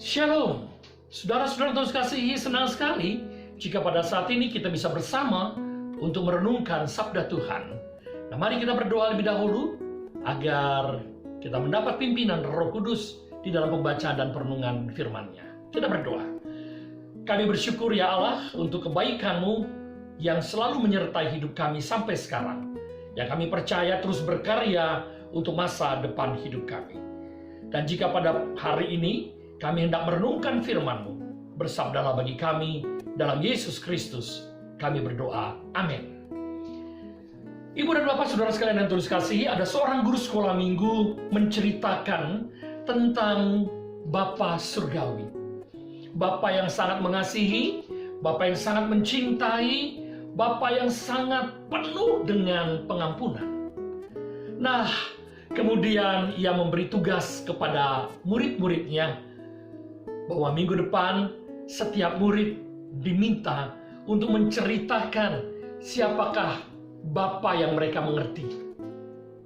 Shalom, saudara-saudara Tuhan kasihi, senang sekali jika pada saat ini kita bisa bersama untuk merenungkan sabda Tuhan. Nah, mari kita berdoa lebih dahulu agar kita mendapat pimpinan Roh Kudus di dalam pembacaan dan perenungan firman-Nya. Kita berdoa. Kami bersyukur ya Allah untuk kebaikan-Mu yang selalu menyertai hidup kami sampai sekarang. Yang kami percaya terus berkarya untuk masa depan hidup kami. Dan jika pada hari ini kami hendak merenungkan firman-Mu, bersabdalah bagi kami dalam Yesus Kristus. Kami berdoa. Amin. Ibu dan Bapak, saudara sekalian yang tulus kasihi, ada seorang guru sekolah minggu menceritakan tentang Bapa Surgawi. Bapa yang sangat mengasihi, Bapa yang sangat mencintai, Bapa yang sangat penuh dengan pengampunan. Nah, kemudian ia memberi tugas kepada murid-muridnya bahwa minggu depan setiap murid diminta untuk menceritakan siapakah Bapa yang mereka mengerti.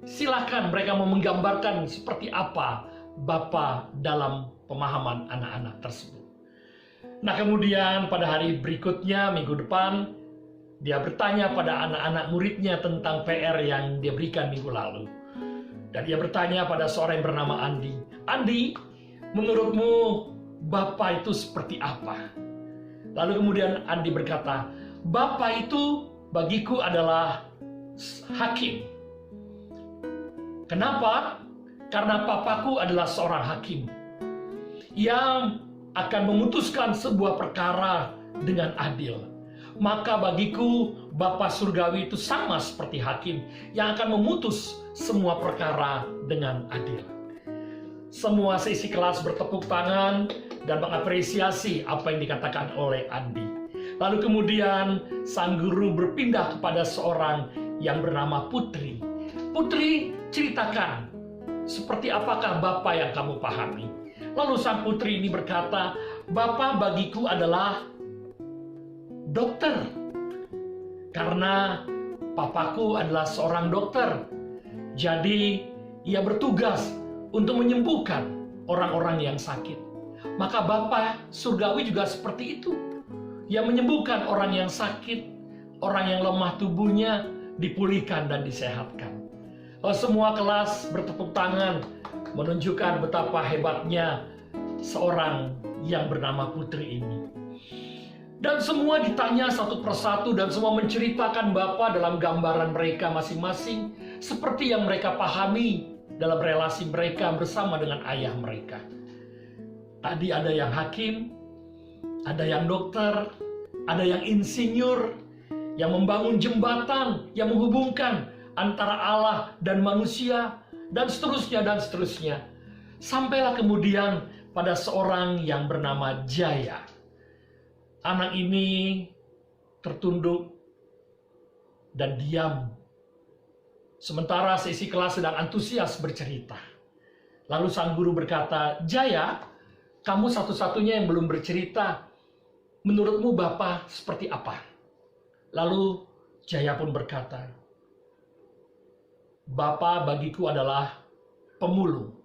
Silakan mereka mau menggambarkan seperti apa Bapa dalam pemahaman anak-anak tersebut. Nah, kemudian pada hari berikutnya, minggu depan, dia bertanya pada anak-anak muridnya tentang PR yang dia berikan minggu lalu. Dan dia bertanya pada seorang yang bernama Andi. Andi, menurutmu Bapa itu seperti apa? Lalu kemudian Andi berkata, Bapa itu bagiku adalah hakim. Kenapa? Karena papaku adalah seorang hakim yang akan memutuskan sebuah perkara dengan adil. Maka bagiku Bapa Surgawi itu sama seperti hakim yang akan memutus semua perkara dengan adil. Semua seisi kelas bertepuk tangan dan mengapresiasi apa yang dikatakan oleh Andi. Lalu kemudian sang guru berpindah kepada seorang yang bernama Putri. Putri, ceritakan, seperti apakah Bapa yang kamu pahami? Lalu sang putri ini berkata, Bapa bagiku adalah dokter. Karena papaku adalah seorang dokter. Jadi ia bertugas untuk menyembuhkan orang-orang yang sakit. Maka Bapa Surgawi juga seperti itu. Ia menyembuhkan orang yang sakit, orang yang lemah tubuhnya dipulihkan dan disehatkan. Semua kelas bertepuk tangan menunjukkan betapa hebatnya seorang yang bernama Putri ini. Dan semua ditanya satu persatu dan semua menceritakan Bapa dalam gambaran mereka masing-masing seperti yang mereka pahami dalam relasi mereka bersama dengan ayah mereka. Tadi ada yang hakim, ada yang dokter, ada yang insinyur, yang membangun jembatan, yang menghubungkan antara Allah dan manusia, dan seterusnya dan seterusnya. Sampailah kemudian pada seorang yang bernama Jaya. Anak ini tertunduk dan diam. Sementara seisi kelas sedang antusias bercerita. Lalu sang guru berkata, Jaya, kamu satu-satunya yang belum bercerita. Menurutmu Bapa seperti apa? Lalu Jaya pun berkata, Bapa bagiku adalah pemulung.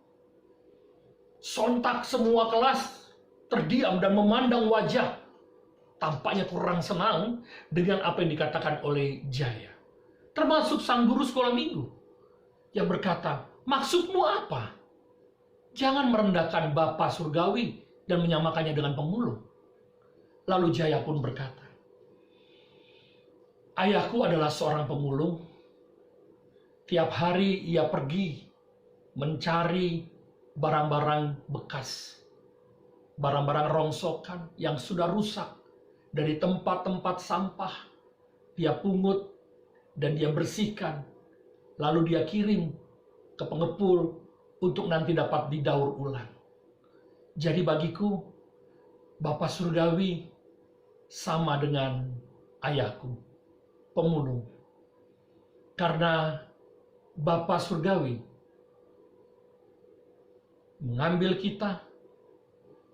Sontak semua kelas terdiam dan memandang wajah. Tampaknya kurang senang dengan apa yang dikatakan oleh Jaya. Termasuk sang guru sekolah minggu yang berkata, maksudmu apa? Jangan merendahkan Bapa Surgawi dan menyamakannya dengan pemulung. Lalu Jaya pun berkata, ayahku adalah seorang pemulung. Tiap hari ia pergi mencari barang-barang bekas, barang-barang rongsokan yang sudah rusak dari tempat-tempat sampah. Dia pungut dan dia bersihkan, lalu dia kirim ke pengepul untuk nanti dapat didaur ulang. Jadi bagiku, Bapa Surgawi sama dengan ayahku, pemulung. Karena Bapa Surgawi mengambil kita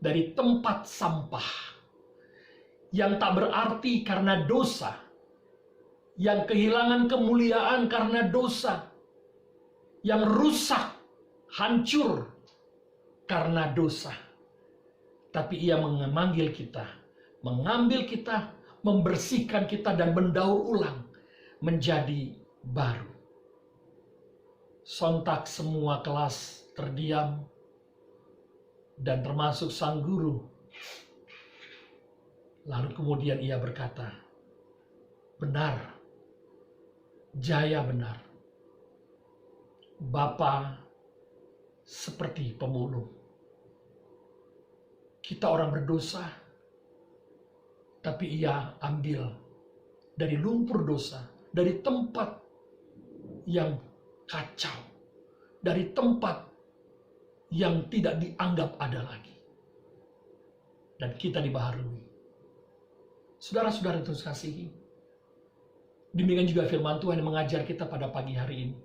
dari tempat sampah yang tak berarti karena dosa, yang kehilangan kemuliaan karena dosa, yang rusak, hancur karena dosa. tapi ia memanggil kita, mengambil kita, membersihkan kita, dan mendaur ulang menjadi baru. Sontak semua kelas terdiam, dan termasuk sang guru. Lalu kemudian ia berkata, benar, Jaya benar. Bapa seperti pemulung. Kita orang berdosa, tapi ia ambil dari lumpur dosa, dari tempat yang kacau, dari tempat yang tidak dianggap ada lagi. Dan kita dibaharui. Saudara-saudara yang kasihi, demikian juga firman Tuhan yang mengajar kita pada pagi hari ini.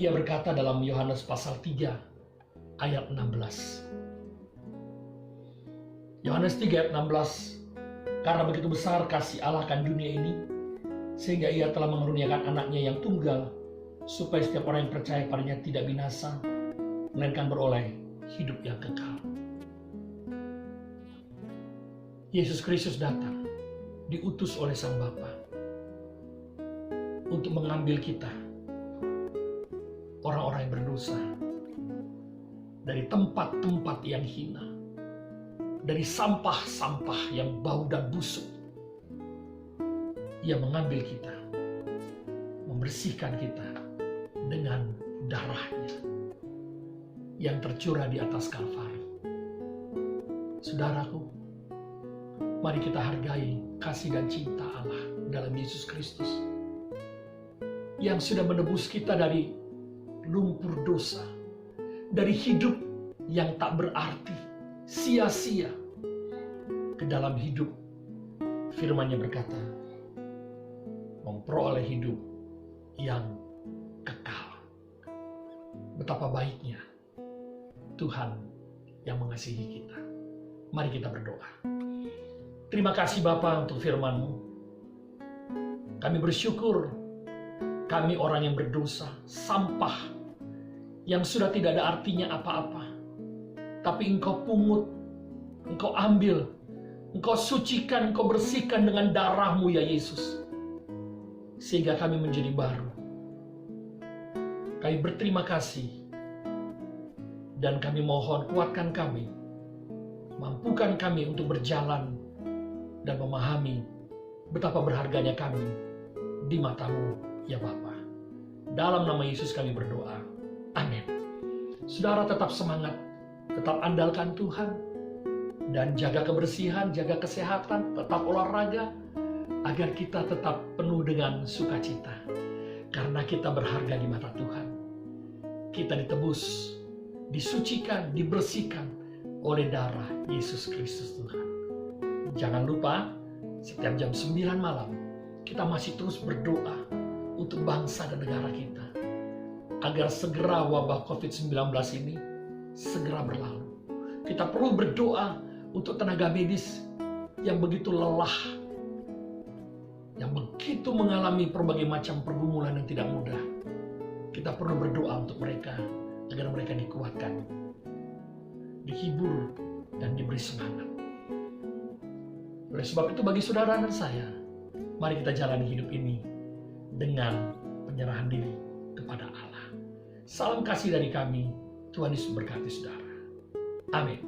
Ia berkata dalam Yohanes pasal 3 ayat 16. Yohanes 3 ayat 16, karena begitu besar kasih Allah akan dunia ini, sehingga ia telah mengaruniakan anaknya yang tunggal, supaya setiap orang yang percaya padanya tidak binasa, melainkan beroleh hidup yang kekal. Yesus Kristus datang, diutus oleh Sang Bapa, untuk mengambil kita, orang-orang yang berdosa, dari tempat-tempat yang hina, dari sampah-sampah yang bau dan busuk. Ia mengambil kita, membersihkan kita dengan darahnya yang tercurah di atas Kalvari. Saudaraku, mari kita hargai kasih dan cinta Allah dalam Yesus Kristus, yang sudah menebus kita dari lumpur dosa, dari hidup yang tak berarti, sia-sia, ke dalam hidup, firman-Nya berkata, memperoleh hidup yang kekal. Betapa baiknya Tuhan yang mengasihi kita. Mari kita berdoa. Terima kasih Bapa untuk firman-Mu. Kami bersyukur kami orang yang berdosa, sampah yang sudah tidak ada artinya apa-apa. Tapi Engkau pungut, Engkau ambil, Engkau sucikan, Engkau bersihkan dengan darah-Mu ya Yesus. Sehingga kami menjadi baru. Kami berterima kasih. Dan kami mohon kuatkan kami. Mampukan kami untuk berjalan dan memahami betapa berharganya kami di mata-Mu ya Bapa. Dalam nama Yesus kami berdoa. Amin. Saudara tetap semangat, tetap andalkan Tuhan, dan jaga kebersihan, jaga kesehatan, tetap olahraga, agar kita tetap penuh dengan sukacita. Karena kita berharga di mata Tuhan. Kita ditebus, disucikan, dibersihkan oleh darah Yesus Kristus Tuhan. Jangan lupa, setiap jam 9 malam, kita masih terus berdoa untuk bangsa dan negara kita, agar segera wabah COVID-19 ini segera berlalu. Kita perlu berdoa untuk tenaga medis yang begitu lelah, yang begitu mengalami berbagai macam pergumulan yang tidak mudah. Kita perlu berdoa untuk mereka, agar mereka dikuatkan, dihibur, dan diberi semangat. Oleh sebab itu bagi saudara dan saya, mari kita jalani hidup ini dengan penyerahan diri kepada Allah. Salam kasih dari kami, Tuhan Yesus berkati saudara. Amin.